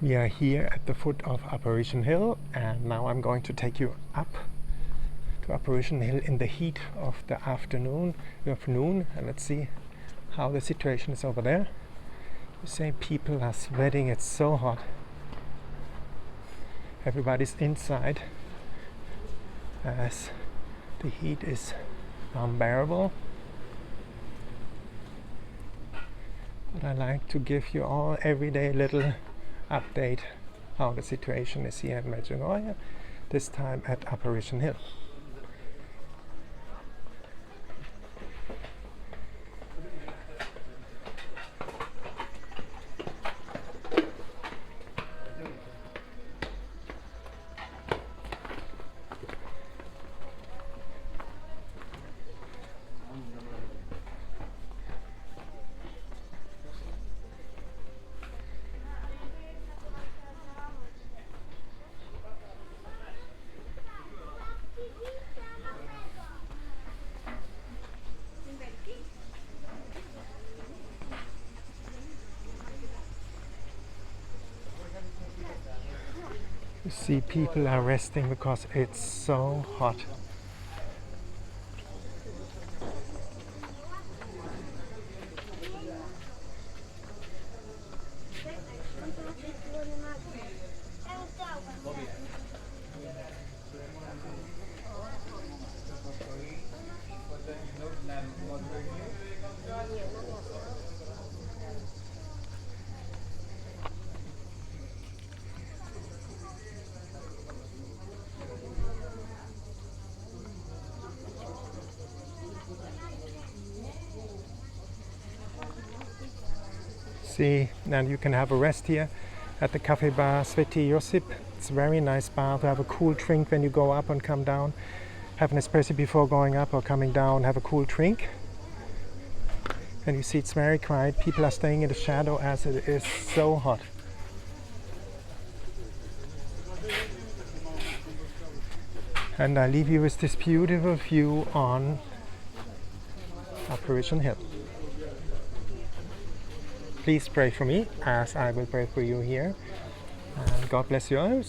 We are here at the foot of Apparition Hill, and now I'm going to take you up to Apparition Hill in the heat of the afternoon, and let's see how the situation is over there. You see people are sweating, it's so hot. Everybody's inside as the heat is unbearable. But I like to give you all everyday little update how the situation is here in Medjugorje, this time at Apparition Hill. You see people are resting because it's so hot. See, and you can have a rest here at the cafe bar Sveti Josip. It's a very nice bar to have a cool drink when you go up and come down. Have an espresso before going up or coming down, have a cool drink. And you see it's very quiet. People are staying in the shadow as it is so hot. And I leave you with this beautiful view on Apparition Hill. Please pray for me as I will pray for you here. And God bless you all.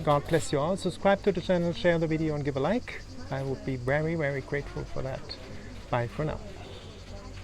God bless you all. Subscribe to the channel, share the video and give a like. I would be very, very grateful for that. Bye for now.